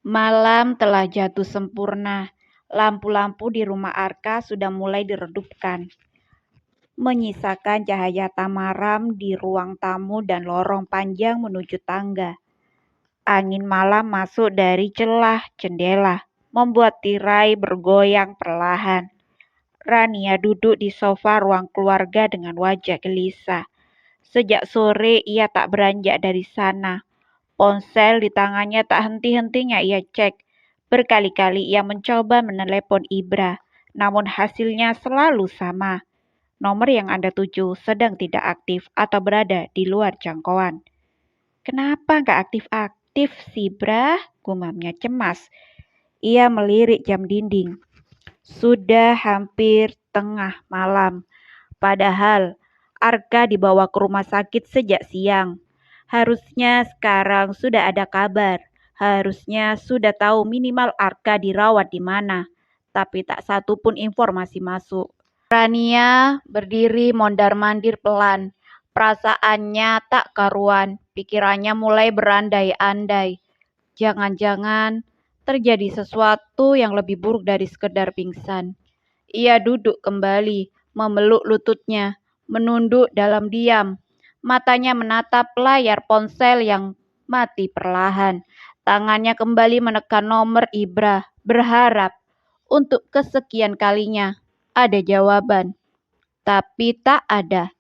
Malam telah jatuh sempurna. Lampu-lampu di rumah Arka sudah mulai diredupkan, menyisakan cahaya tamaram di ruang tamu dan lorong panjang menuju tangga. Angin malam masuk dari celah jendela, membuat tirai bergoyang perlahan. Rania duduk di sofa ruang keluarga dengan wajah gelisah. Sejak sore ia tak beranjak dari sana. Ponsel di tangannya tak henti-hentinya ia cek. Berkali-kali ia mencoba menelepon Ibra, namun hasilnya selalu sama. Nomor yang Anda tuju sedang tidak aktif atau berada di luar jangkauan. Kenapa nggak aktif-aktif sih, Bra? Gumamnya cemas. Ia melirik jam dinding. Sudah hampir tengah malam. Padahal Arka dibawa ke rumah sakit sejak siang. Harusnya sekarang sudah ada kabar. Harusnya sudah tahu minimal Arka dirawat di mana. Tapi tak satu pun informasi masuk. Rania berdiri mondar-mandir pelan. Perasaannya tak karuan. Pikirannya mulai berandai-andai. Jangan-jangan terjadi sesuatu yang lebih buruk dari sekedar pingsan. Ia duduk kembali, memeluk lututnya, menunduk dalam diam. Matanya menatap layar ponsel yang mati perlahan. Tangannya kembali menekan nomor Ibra, berharap untuk kesekian kalinya ada jawaban. Tapi tak ada.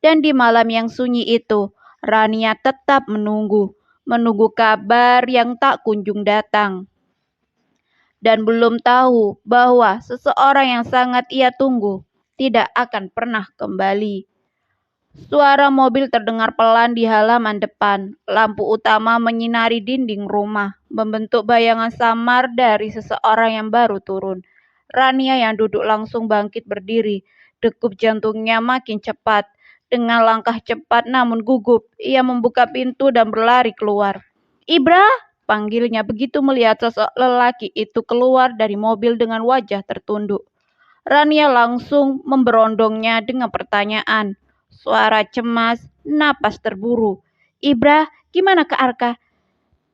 Dan di malam yang sunyi itu, Rania tetap menunggu kabar yang tak kunjung datang. Dan belum tahu bahwa seseorang yang sangat ia tunggu tidak akan pernah kembali. Suara mobil terdengar pelan di halaman depan. Lampu utama menyinari dinding rumah, membentuk bayangan samar dari seseorang yang baru turun. Rania yang duduk langsung bangkit berdiri. Degup jantungnya makin cepat. Dengan langkah cepat namun gugup, ia membuka pintu dan berlari keluar. Ibra, panggilnya begitu melihat sosok lelaki itu keluar dari mobil dengan wajah tertunduk. Rania langsung memberondongnya dengan pertanyaan. Suara cemas, napas terburu. Ibra, gimana ke Arka?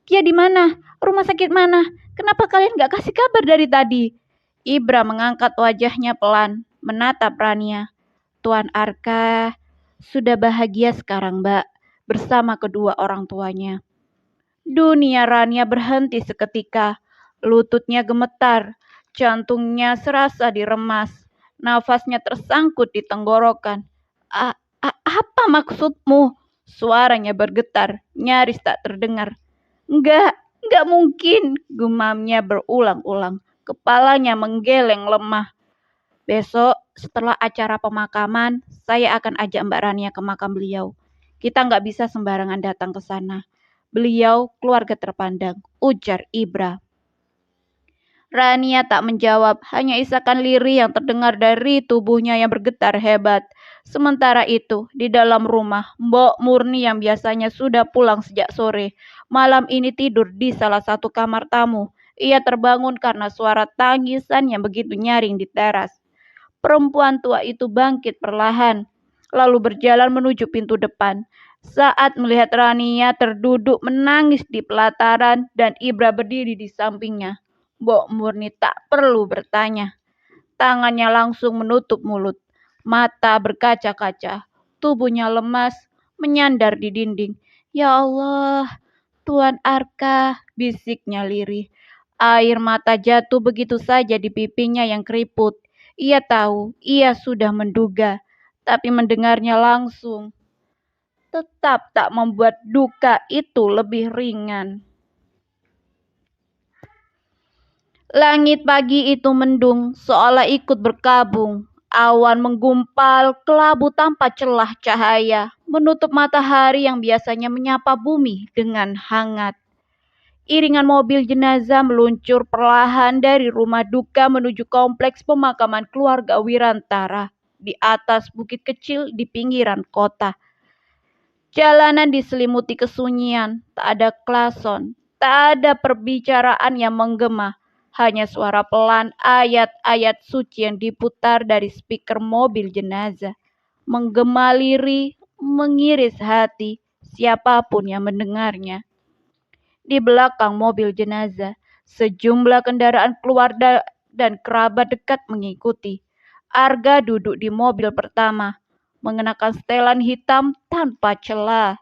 Dia di mana? Rumah sakit mana? Kenapa kalian gak kasih kabar dari tadi? Ibra mengangkat wajahnya pelan, menatap Rania. Tuan Arka sudah bahagia sekarang, Mbak, bersama kedua orang tuanya. Dunia Rania berhenti seketika. Lututnya gemetar, jantungnya serasa diremas, nafasnya tersangkut di tenggorokan. Apa maksudmu? Suaranya bergetar, nyaris tak terdengar. Enggak mungkin, gumamnya berulang-ulang. Kepalanya menggeleng lemah. Besok setelah acara pemakaman, saya akan ajak Mbak Rania ke makam beliau. Kita nggak bisa sembarangan datang ke sana. Beliau keluarga terpandang, ujar Ibra. Rania tak menjawab, hanya isakan lirih yang terdengar dari tubuhnya yang bergetar hebat. Sementara itu, di dalam rumah, Mbok Murni yang biasanya sudah pulang sejak sore, malam ini tidur di salah satu kamar tamu. Ia terbangun karena suara tangisan yang begitu nyaring di teras. Perempuan tua itu bangkit perlahan, lalu berjalan menuju pintu depan. Saat melihat Rania terduduk menangis di pelataran dan Ibra berdiri di sampingnya, Mbok Murni tak perlu bertanya. Tangannya langsung menutup mulut, mata berkaca-kaca, tubuhnya lemas, menyandar di dinding. Ya Allah, Tuan Arka, bisiknya lirih. Air mata jatuh begitu saja di pipinya yang keriput. Ia tahu, ia sudah menduga, tapi mendengarnya langsung tetap tak membuat duka itu lebih ringan. Langit pagi itu mendung, seolah ikut berkabung. Awan menggumpal, kelabu tanpa celah cahaya, menutup matahari yang biasanya menyapa bumi dengan hangat. Iringan mobil jenazah meluncur perlahan dari rumah duka menuju kompleks pemakaman keluarga Wirantara di atas bukit kecil di pinggiran kota. Jalanan diselimuti kesunyian, tak ada klason, tak ada perbicaraan yang menggema, hanya suara pelan ayat-ayat suci yang diputar dari speaker mobil jenazah, menggema lirih, mengiris hati siapapun yang mendengarnya. Di belakang mobil jenazah, Sejumlah kendaraan keluarga dan kerabat dekat mengikuti. Arga duduk di mobil pertama, mengenakan setelan hitam tanpa celah.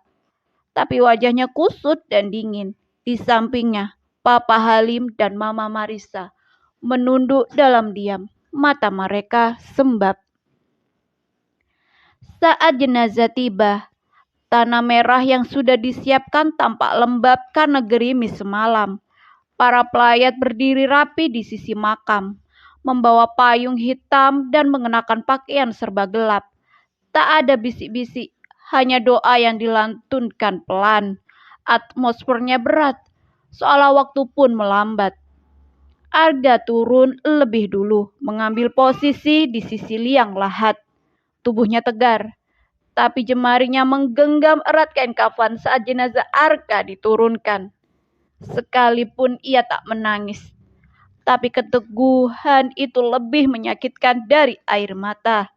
Tapi wajahnya kusut dan dingin. Di sampingnya, Papa Halim dan Mama Marisa menunduk dalam diam. Mata mereka sembab. Saat jenazah tiba, tanah merah yang sudah disiapkan tampak lembab karena gerimis semalam. Para pelayat berdiri rapi di sisi makam, membawa payung hitam dan mengenakan pakaian serba gelap. Tak ada bisik-bisik, hanya doa yang dilantunkan pelan. Atmosfernya berat, seolah waktu pun melambat. Arga turun lebih dulu, mengambil posisi di sisi liang lahat. Tubuhnya tegar, tapi jemarinya menggenggam erat kain kafan saat jenazah Arga diturunkan. Sekalipun ia tak menangis, tapi keteguhan itu lebih menyakitkan dari air mata.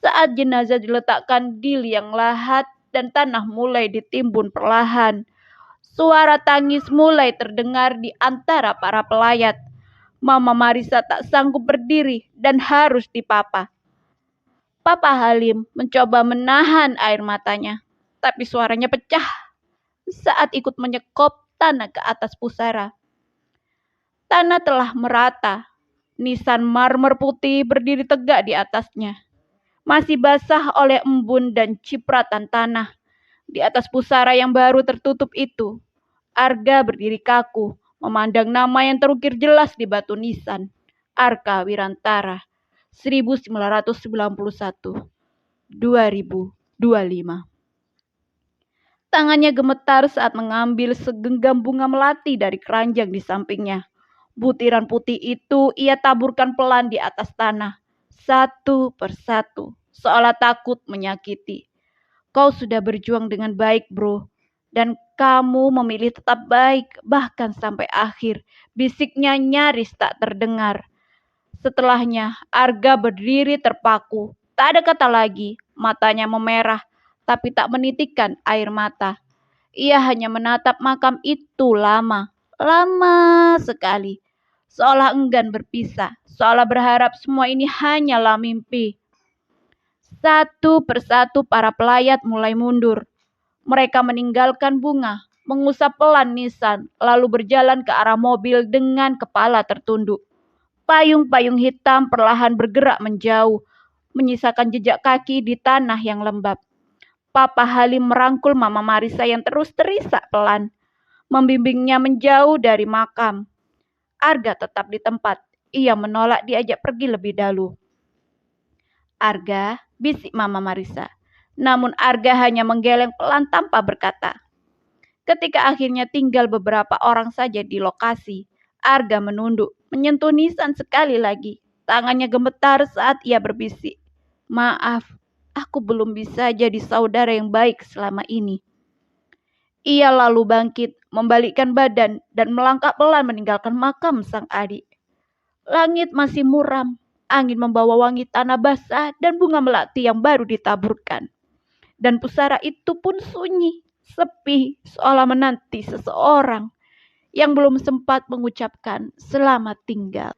Saat jenazah diletakkan di liang lahat dan tanah mulai ditimbun perlahan, suara tangis mulai terdengar di antara para pelayat. Mama Marisa tak sanggup berdiri dan harus dipapa. Papa Halim mencoba menahan air matanya, tapi suaranya pecah saat ikut menyekop tanah ke atas pusara. Tanah telah merata. Nisan marmer putih berdiri tegak di atasnya. Masih basah oleh embun dan cipratan tanah. Di atas pusara yang baru tertutup itu, Arga berdiri kaku, memandang nama yang terukir jelas di batu nisan. Arka Wirantara, 1991, 2025. Tangannya gemetar saat mengambil segenggam bunga melati dari keranjang di sampingnya. Butiran putih itu ia taburkan pelan di atas tanah, satu persatu, seolah takut menyakiti. Kau sudah berjuang dengan baik, bro. Dan kamu memilih tetap baik, bahkan sampai akhir. Bisiknya nyaris tak terdengar. Setelahnya, Arga berdiri terpaku. Tak ada kata lagi, matanya memerah, tapi tak menitikkan air mata. Ia hanya menatap makam itu lama sekali. Seolah enggan berpisah, seolah berharap semua ini hanyalah mimpi. Satu persatu para pelayat mulai mundur. Mereka meninggalkan bunga, mengusap pelan nisan, lalu berjalan ke arah mobil dengan kepala tertunduk. Payung-payung hitam perlahan bergerak menjauh, menyisakan jejak kaki di tanah yang lembab. Papa Halim merangkul Mama Marisa yang terus terisak pelan, membimbingnya menjauh dari makam. Arga tetap di tempat. Ia menolak diajak pergi lebih dahulu. Arga, bisik Mama Marisa. Namun Arga hanya menggeleng pelan tanpa berkata. Ketika akhirnya tinggal beberapa orang saja di lokasi, Arga menunduk, menyentuh nisan sekali lagi. Tangannya gemetar saat ia berbisik. Maaf, aku belum bisa jadi saudara yang baik selama ini. Ia lalu bangkit, membalikkan badan, dan melangkah pelan meninggalkan makam sang adik. Langit masih muram, angin membawa wangi tanah basah dan bunga melati yang baru ditaburkan. Dan pusara itu pun sunyi, sepi, seolah menanti seseorang yang belum sempat mengucapkan selamat tinggal.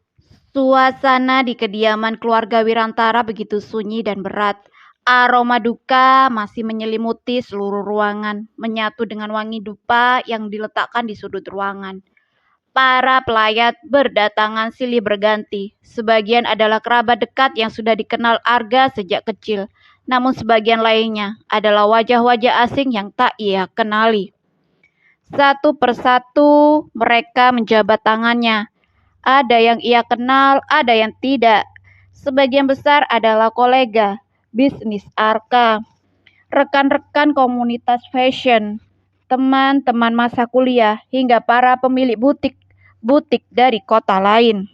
Suasana di kediaman keluarga Wirantara begitu sunyi dan berat. Aroma duka masih menyelimuti seluruh ruangan, menyatu dengan wangi dupa yang diletakkan di sudut ruangan. Para pelayat berdatangan silih berganti. Sebagian adalah kerabat dekat yang sudah dikenal Arga sejak kecil, namun sebagian lainnya adalah wajah-wajah asing yang tak ia kenali. Satu persatu mereka menjabat tangannya. Ada yang ia kenal, ada yang tidak. Sebagian besar adalah kolega bisnis Arka, rekan-rekan komunitas fashion, teman-teman masa kuliah, hingga para pemilik butik dari kota lain.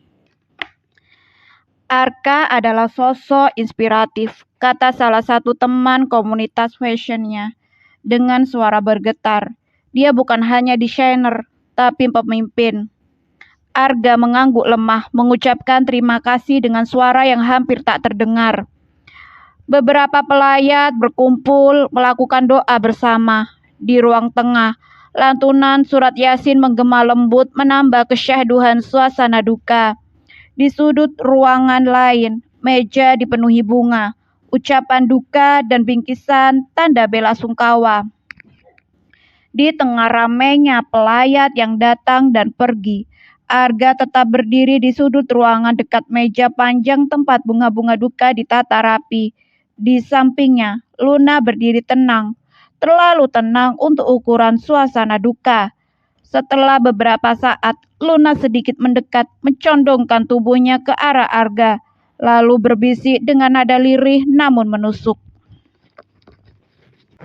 Arka adalah sosok inspiratif, kata salah satu teman komunitas fashionnya dengan suara bergetar. Dia bukan hanya desainer, tapi pemimpin. Arga mengangguk lemah, mengucapkan terima kasih dengan suara yang hampir tak terdengar. Beberapa pelayat berkumpul melakukan doa bersama di ruang tengah, Lantunan surat Yasin menggema lembut menambah kesyahduhan suasana duka. Di sudut ruangan lain, meja dipenuhi bunga, ucapan duka dan bingkisan tanda bela sungkawa. Di tengah ramainya pelayat yang datang dan pergi, Arga tetap berdiri di sudut ruangan dekat meja panjang tempat bunga-bunga duka ditata rapi. Di sampingnya, Luna berdiri tenang, terlalu tenang untuk ukuran suasana duka. Setelah beberapa saat, Luna sedikit mendekat, mencondongkan tubuhnya ke arah Arga, lalu berbisik dengan nada lirih namun menusuk.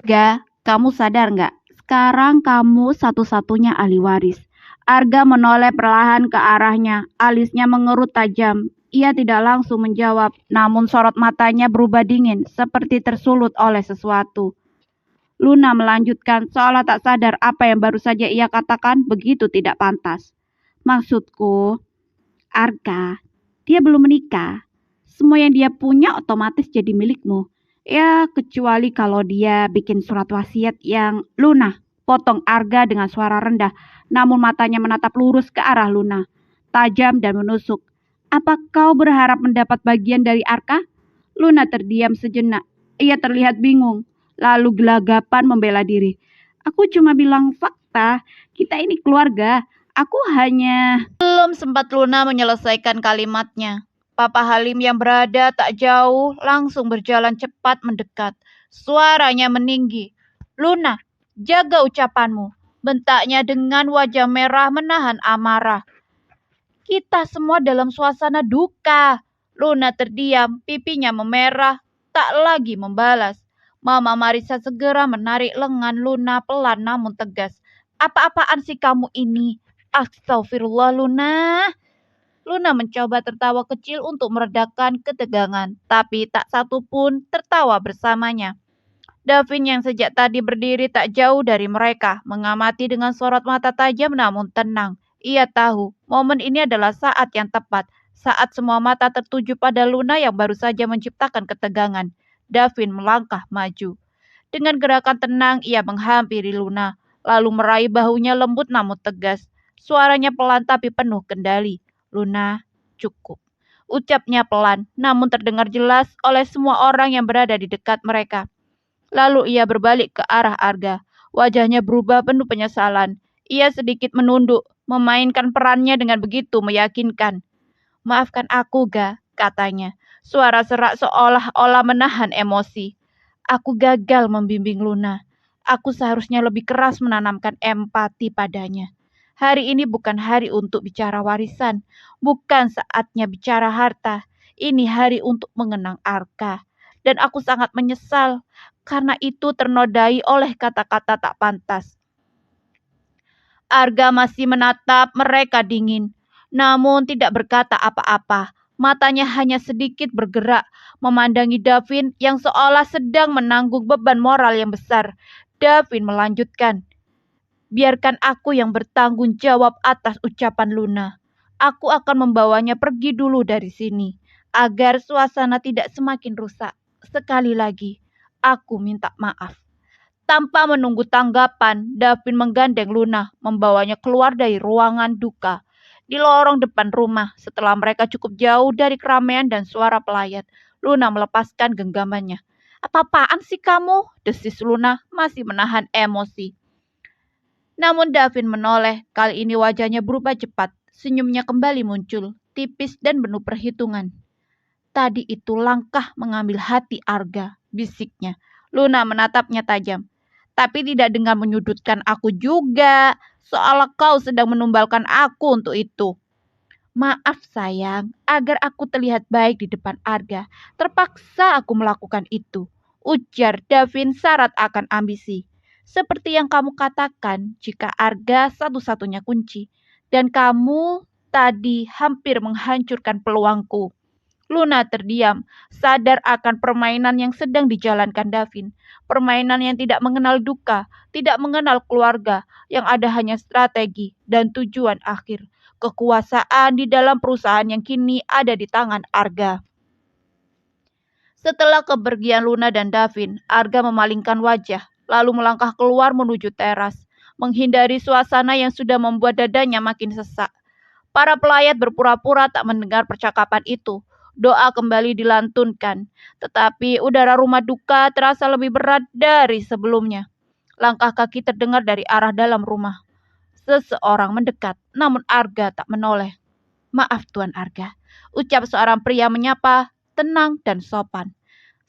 "Ga, kamu sadar nggak? Sekarang kamu satu-satunya ahli waris." Arga menoleh perlahan ke arahnya, alisnya mengerut tajam. Ia tidak langsung menjawab, namun sorot matanya berubah dingin, seperti tersulut oleh sesuatu. Luna melanjutkan seolah tak sadar apa yang baru saja ia katakan begitu tidak pantas. "Maksudku, Arga, dia belum menikah. Semua yang dia punya otomatis jadi milikmu. Ya, kecuali kalau dia bikin surat wasiat yang..." "Luna," potong Arga dengan suara rendah, namun matanya menatap lurus ke arah Luna, tajam dan menusuk. "Apa kau berharap mendapat bagian dari Arka?" Luna terdiam sejenak. Ia terlihat bingung, lalu gelagapan membela diri. "Aku cuma bilang fakta. Kita ini keluarga. Aku hanya..." Belum sempat Luna menyelesaikan kalimatnya, Papa Halim yang berada tak jauh langsung berjalan cepat mendekat. Suaranya meninggi. "Luna, jaga ucapanmu," bentaknya dengan wajah merah menahan amarah. "Kita semua dalam suasana duka." Luna terdiam, pipinya memerah, tak lagi membalas. Mama Marisa segera menarik lengan Luna pelan namun tegas. "Apa-apaan sih kamu ini? Astagfirullah, Luna." Luna mencoba tertawa kecil untuk meredakan ketegangan, tapi tak satu pun tertawa bersamanya. Davin yang sejak tadi berdiri tak jauh dari mereka, mengamati dengan sorot mata tajam namun tenang. Ia tahu, momen ini adalah saat yang tepat, saat semua mata tertuju pada Luna yang baru saja menciptakan ketegangan. Davin melangkah maju. Dengan gerakan tenang, ia menghampiri Luna, lalu meraih bahunya lembut namun tegas. Suaranya pelan tapi penuh kendali. "Luna, cukup." Ucapnya pelan, namun terdengar jelas oleh semua orang yang berada di dekat mereka. Lalu ia berbalik ke arah Arga. Wajahnya berubah penuh penyesalan. Ia sedikit menunduk, memainkan perannya dengan begitu meyakinkan. "Maafkan aku, Ga," katanya. Suara serak seolah-olah menahan emosi. "Aku gagal membimbing Luna. Aku seharusnya lebih keras menanamkan empati padanya. Hari ini bukan hari untuk bicara warisan. Bukan saatnya bicara harta. Ini hari untuk mengenang Arka. Dan aku sangat menyesal karena itu ternodai oleh kata-kata tak pantas." Arga masih menatap mereka dingin, namun tidak berkata apa-apa. Matanya hanya sedikit bergerak, memandangi Davin yang seolah sedang menanggung beban moral yang besar. Davin melanjutkan, "Biarkan aku yang bertanggung jawab atas ucapan Luna. Aku akan membawanya pergi dulu dari sini, agar suasana tidak semakin rusak. Sekali lagi, aku minta maaf." Tanpa menunggu tanggapan, Davin menggandeng Luna, membawanya keluar dari ruangan duka. Di lorong depan rumah, setelah mereka cukup jauh dari keramaian dan suara pelayat, Luna melepaskan genggamannya. "Apa-apaan sih kamu?" desis Luna, masih menahan emosi. Namun Davin menoleh, kali ini wajahnya berubah cepat. Senyumnya kembali muncul, tipis dan penuh perhitungan. "Tadi itu langkah mengambil hati Arga," bisiknya. Luna menatapnya tajam. "Tapi tidak dengan menyudutkan aku juga, seolah kau sedang menumbalkan aku untuk itu." "Maaf sayang, agar aku terlihat baik di depan Arga, terpaksa aku melakukan itu," ujar Davin syarat akan ambisi. "Seperti yang kamu katakan, jika Arga satu-satunya kunci, dan kamu tadi hampir menghancurkan peluangku." Luna terdiam, sadar akan permainan yang sedang dijalankan Davin. Permainan yang tidak mengenal duka, tidak mengenal keluarga, yang ada hanya strategi dan tujuan akhir. Kekuasaan di dalam perusahaan yang kini ada di tangan Arga. Setelah kepergian Luna dan Davin, Arga memalingkan wajah, lalu melangkah keluar menuju teras. menghindari suasana yang sudah membuat dadanya makin sesak. Para pelayat berpura-pura tak mendengar percakapan itu. Doa kembali dilantunkan, tetapi udara rumah duka terasa lebih berat dari sebelumnya. Langkah kaki terdengar dari arah dalam rumah. Seseorang mendekat, namun Arga tak menoleh. "Maaf Tuan Arga," ucap seorang pria menyapa, tenang dan sopan.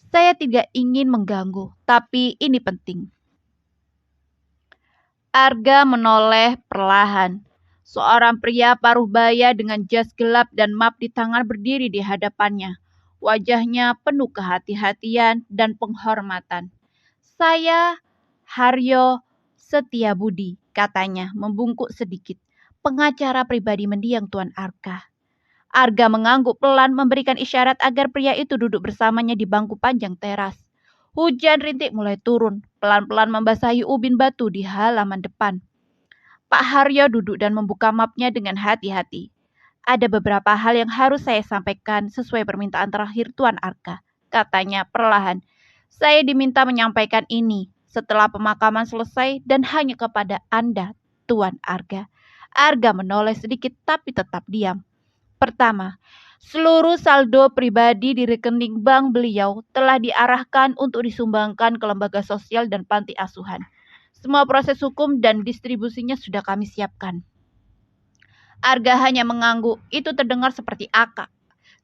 "Saya tidak ingin mengganggu, tapi ini penting." Arga menoleh perlahan. Seorang pria paruh baya dengan jas gelap dan map di tangan berdiri di hadapannya. Wajahnya penuh kehati-hatian dan penghormatan. "Saya Haryo Setiabudi," katanya, membungkuk sedikit. "Pengacara pribadi mendiang Tuan Arga." Arga mengangguk pelan memberikan isyarat agar pria itu duduk bersamanya di bangku panjang teras. Hujan rintik mulai turun, pelan-pelan membasahi ubin batu di halaman depan. Pak Haryo duduk dan membuka mapnya dengan hati-hati. "Ada beberapa hal yang harus saya sampaikan sesuai permintaan terakhir Tuan Arga," katanya perlahan. "Saya diminta menyampaikan ini setelah pemakaman selesai dan hanya kepada Anda, Tuan Arga." Arga menoleh sedikit tapi tetap diam. "Pertama, seluruh saldo pribadi di rekening bank beliau telah diarahkan untuk disumbangkan ke lembaga sosial dan panti asuhan. Semua proses hukum dan distribusinya sudah kami siapkan." Arga hanya mengangguk. Itu terdengar seperti akak.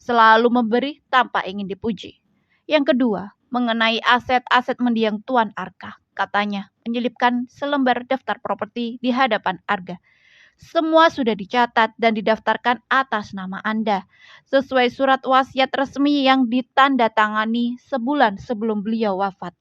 Selalu memberi tanpa ingin dipuji. "Yang kedua, mengenai aset-aset mendiang Tuan Arga," katanya, menyelipkan selembar daftar properti di hadapan Arga. "Semua sudah dicatat dan didaftarkan atas nama Anda, sesuai surat wasiat resmi yang ditandatangani sebulan sebelum beliau wafat."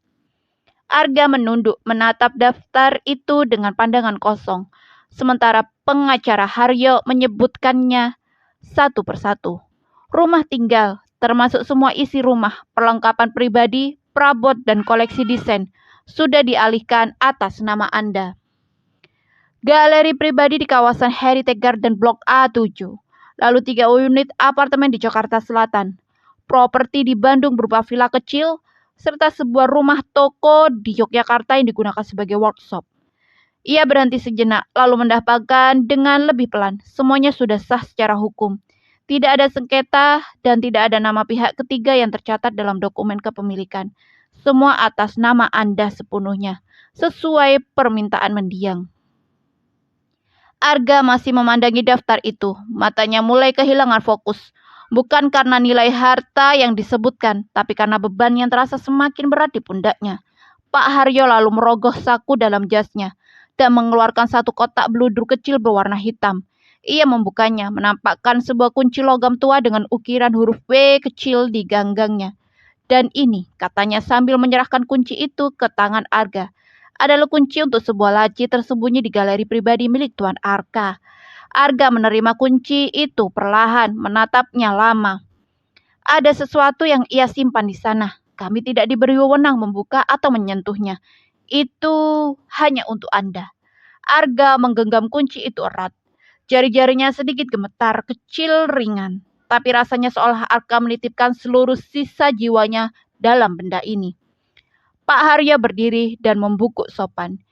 Arga menunduk menatap daftar itu dengan pandangan kosong, sementara pengacara Haryo menyebutkannya satu persatu. "Rumah tinggal, termasuk semua isi rumah, perlengkapan pribadi, perabot dan koleksi desain, sudah dialihkan atas nama Anda. Galeri pribadi di kawasan Heritage Garden Blok A7, lalu 3 unit apartemen di Jakarta Selatan, properti di Bandung berupa villa kecil, serta sebuah rumah toko di Yogyakarta yang digunakan sebagai workshop." Ia berhenti sejenak, lalu mendapatkan dengan lebih pelan. "Semuanya sudah sah secara hukum. Tidak ada sengketa dan tidak ada nama pihak ketiga yang tercatat dalam dokumen kepemilikan. Semua atas nama Anda sepenuhnya, sesuai permintaan mendiang." Arga masih memandangi daftar itu. Matanya mulai kehilangan fokus. Bukan karena nilai harta yang disebutkan, tapi karena beban yang terasa semakin berat di pundaknya. Pak Haryo lalu merogoh saku dalam jasnya dan mengeluarkan satu kotak bludur kecil berwarna hitam. Ia membukanya, menampakkan sebuah kunci logam tua dengan ukiran huruf W kecil di ganggangnya. "Dan ini," katanya sambil menyerahkan kunci itu ke tangan Arga, "adalah kunci untuk sebuah laci tersembunyi di galeri pribadi milik Tuan Arga." Arga menerima kunci itu perlahan, menatapnya lama. "Ada sesuatu yang ia simpan di sana. Kami tidak diberi wewenang membuka atau menyentuhnya. Itu hanya untuk Anda." Arga menggenggam kunci itu erat. Jari-jarinya sedikit gemetar, kecil, ringan. Tapi rasanya seolah Arga menitipkan seluruh sisa jiwanya dalam benda ini. Pak Haryo berdiri dan membungkuk sopan.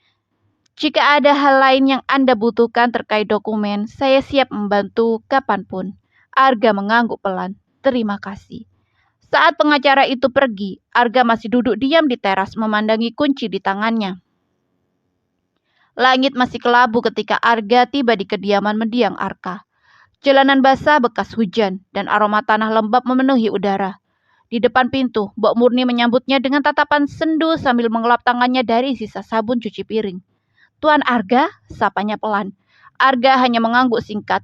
"Jika ada hal lain yang Anda butuhkan terkait dokumen, saya siap membantu kapanpun." Arga mengangguk pelan. "Terima kasih." Saat pengacara itu pergi, Arga masih duduk diam di teras memandangi kunci di tangannya. Langit masih kelabu ketika Arga tiba di kediaman mendiang Arka. Jalanan basah bekas hujan dan aroma tanah lembab memenuhi udara. Di depan pintu, Mbok Murni menyambutnya dengan tatapan sendu sambil mengelap tangannya dari sisa sabun cuci piring. "Tuan Arga," sapanya pelan. Arga hanya mengangguk singkat.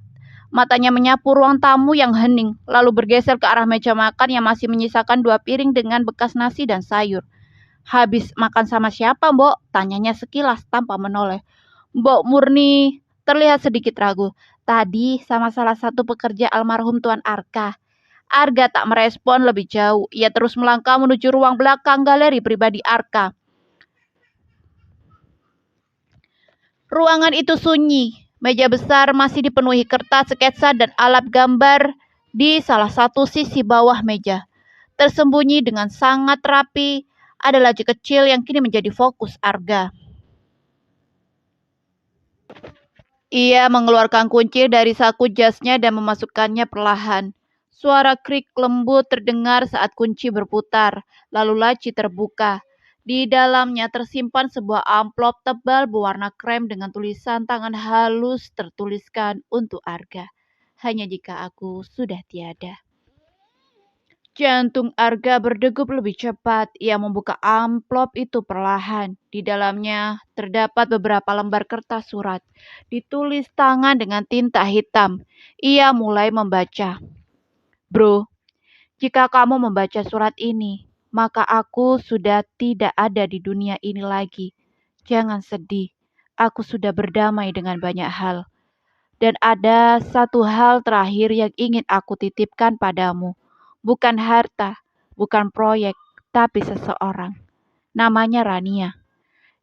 Matanya menyapu ruang tamu yang hening, lalu bergeser ke arah meja makan yang masih menyisakan 2 piring dengan bekas nasi dan sayur. "Habis makan sama siapa, Mbok?" tanyanya sekilas tanpa menoleh. Mbok Murni terlihat sedikit ragu. "Tadi sama salah satu pekerja almarhum Tuan Arga." Arga tak merespon lebih jauh. Ia terus melangkah menuju ruang belakang galeri pribadi Arga. Ruangan itu sunyi. Meja besar masih dipenuhi kertas sketsa dan alat gambar di salah satu sisi bawah meja. Tersembunyi dengan sangat rapi ada laci kecil yang kini menjadi fokus Arga. Ia mengeluarkan kunci dari saku jasnya dan memasukkannya perlahan. Suara krik lembut terdengar saat kunci berputar, lalu laci terbuka. Di dalamnya tersimpan sebuah amplop tebal berwarna krem dengan tulisan tangan halus tertuliskan untuk Arga. Hanya jika aku sudah tiada. Jantung Arga berdegup lebih cepat. Ia membuka amplop itu perlahan. Di dalamnya terdapat beberapa lembar kertas surat. Ditulis tangan dengan tinta hitam. Ia mulai membaca. Bro, jika kamu membaca surat ini, maka aku sudah tidak ada di dunia ini lagi. Jangan sedih. Aku sudah berdamai dengan banyak hal. Dan ada satu hal terakhir yang ingin aku titipkan padamu. Bukan harta, bukan proyek, tapi seseorang. Namanya Rania.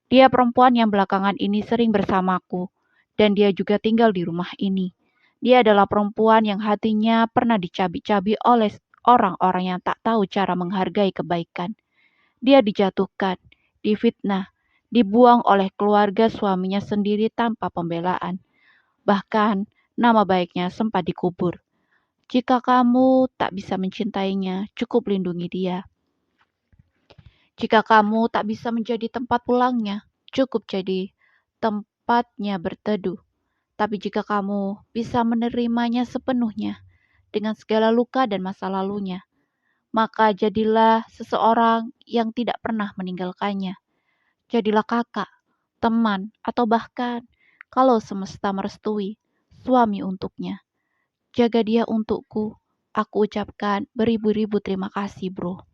Dia perempuan yang belakangan ini sering bersamaku. Dan dia juga tinggal di rumah ini. Dia adalah perempuan yang hatinya pernah dicabik-cabik oleh orang-orang yang tak tahu cara menghargai kebaikan. Dia dijatuhkan, difitnah, dibuang oleh keluarga suaminya sendiri tanpa pembelaan. Bahkan nama baiknya sempat dikubur. Jika kamu tak bisa mencintainya, cukup lindungi dia. Jika kamu tak bisa menjadi tempat pulangnya, cukup jadi tempatnya berteduh. Tapi jika kamu bisa menerimanya sepenuhnya dengan segala luka dan masa lalunya, maka jadilah seseorang yang tidak pernah meninggalkannya. Jadilah kakak, teman, atau bahkan kalau semesta merestui, suami untuknya. Jaga dia untukku. Aku ucapkan beribu-ribu terima kasih, bro.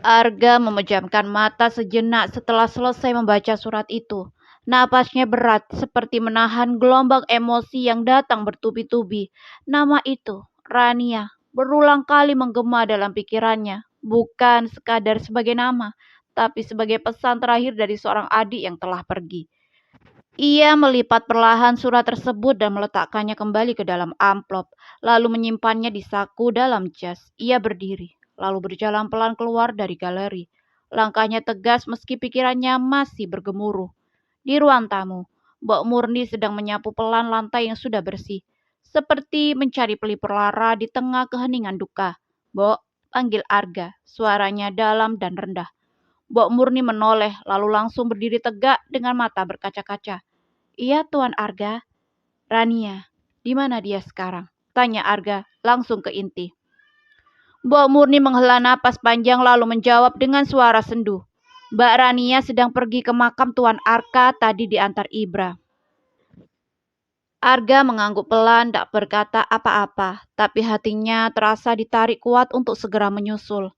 Arga memejamkan mata sejenak setelah selesai membaca surat itu. Napasnya berat, seperti menahan gelombang emosi yang datang bertubi-tubi. Nama itu, Rania, berulang kali menggema dalam pikirannya. Bukan sekadar sebagai nama, tapi sebagai pesan terakhir dari seorang adik yang telah pergi. Ia melipat perlahan surat tersebut dan meletakkannya kembali ke dalam amplop, lalu menyimpannya di saku dalam jas. Ia berdiri, lalu berjalan pelan keluar dari galeri. Langkahnya tegas meski pikirannya masih bergemuruh. Di ruang tamu, Mbak Murni sedang menyapu pelan lantai yang sudah bersih. Seperti mencari pelipur lara di tengah keheningan duka. Mbok, panggil Arga, suaranya dalam dan rendah. Mbok Murni menoleh, lalu langsung berdiri tegak dengan mata berkaca-kaca. Iya, Tuan Arga. Rania, di mana dia sekarang? Tanya Arga langsung ke inti. Mbok Murni menghela napas panjang lalu menjawab dengan suara sendu. Mbak Rania sedang pergi ke makam Tuan Arka tadi diantar Ibra. Arga mengangguk pelan, tak berkata apa-apa, tapi hatinya terasa ditarik kuat untuk segera menyusul.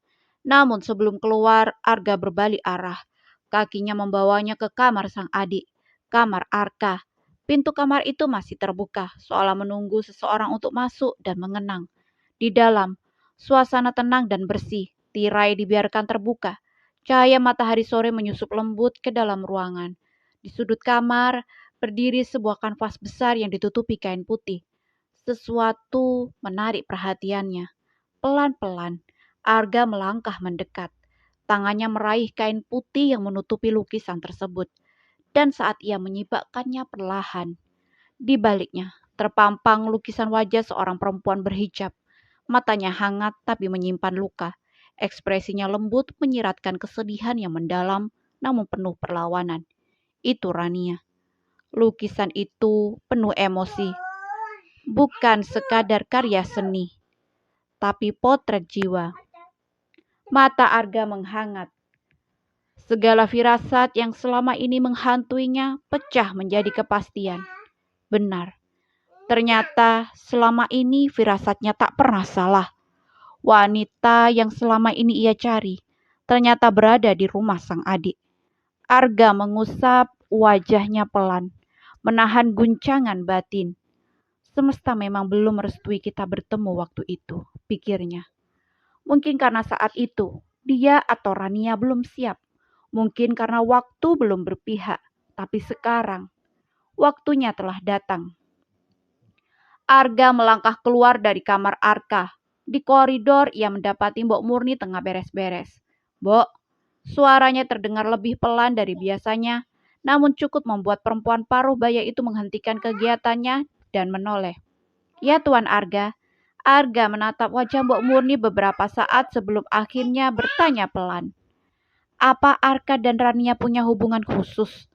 Namun sebelum keluar, Arga berbalik arah. Kakinya membawanya ke kamar sang adik, kamar Arka. Pintu kamar itu masih terbuka, seolah menunggu seseorang untuk masuk dan mengenang. Di dalam, suasana tenang dan bersih, tirai dibiarkan terbuka. Cahaya matahari sore menyusup lembut ke dalam ruangan. Di sudut kamar, berdiri sebuah kanvas besar yang ditutupi kain putih. Sesuatu menarik perhatiannya. Pelan-pelan, Arga melangkah mendekat. Tangannya meraih kain putih yang menutupi lukisan tersebut. Dan saat ia menyibakkannya perlahan, di baliknya terpampang lukisan wajah seorang perempuan berhijab. Matanya hangat tapi menyimpan luka. Ekspresinya lembut menyiratkan kesedihan yang mendalam namun penuh perlawanan. Itu Rania. Lukisan itu penuh emosi. Bukan sekadar karya seni, tapi potret jiwa. Mata Arga menghangat. Segala firasat yang selama ini menghantuinya pecah menjadi kepastian. Benar. Ternyata selama ini firasatnya tak pernah salah. Wanita yang selama ini ia cari ternyata berada di rumah sang adik. Arga mengusap wajahnya pelan, menahan guncangan batin. Semesta memang belum merestui kita bertemu waktu itu, pikirnya. Mungkin karena saat itu dia atau Rania belum siap. Mungkin karena waktu belum berpihak. Tapi sekarang waktunya telah datang. Arga melangkah keluar dari kamar Arka. Di koridor ia mendapati Mbok Murni tengah beres-beres. Mbok, suaranya terdengar lebih pelan dari biasanya. namun cukup membuat perempuan paruh baya itu menghentikan kegiatannya dan menoleh. "Ya Tuan Arga." Arga menatap wajah Mbok Murni beberapa saat sebelum akhirnya bertanya pelan. "Apa Arka dan Rania punya hubungan khusus?"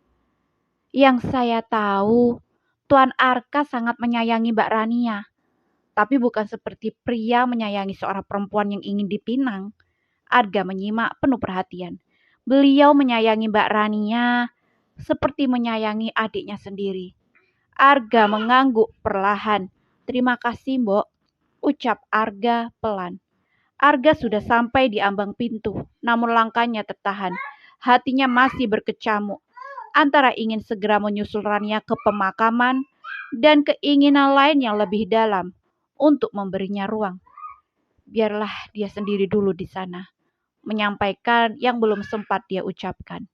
"Yang saya tahu, Tuan Arka sangat menyayangi Mbak Rania, tapi bukan seperti pria menyayangi seorang perempuan yang ingin dipinang." Arga menyimak penuh perhatian. "Beliau menyayangi Mbak Rania seperti menyayangi adiknya sendiri." Arga mengangguk perlahan. "Terima kasih, Mbok," ucap Arga pelan. Arga sudah sampai di ambang pintu, namun langkahnya tertahan. Hatinya masih berkecamuk antara ingin segera menyusul Rania ke pemakaman dan keinginan lain yang lebih dalam untuk memberinya ruang. "Biarlah dia sendiri dulu di sana," menyampaikan yang belum sempat dia ucapkan.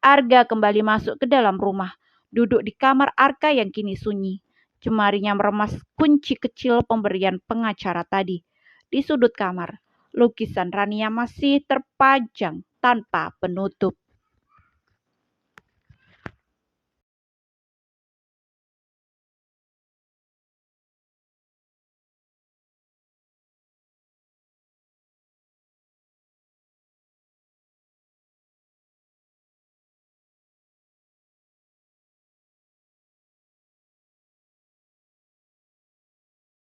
Arga kembali masuk ke dalam rumah, duduk di kamar Arka yang kini sunyi. Jemarinya meremas kunci kecil pemberian pengacara tadi. Di sudut kamar, lukisan Rania masih terpajang tanpa penutup.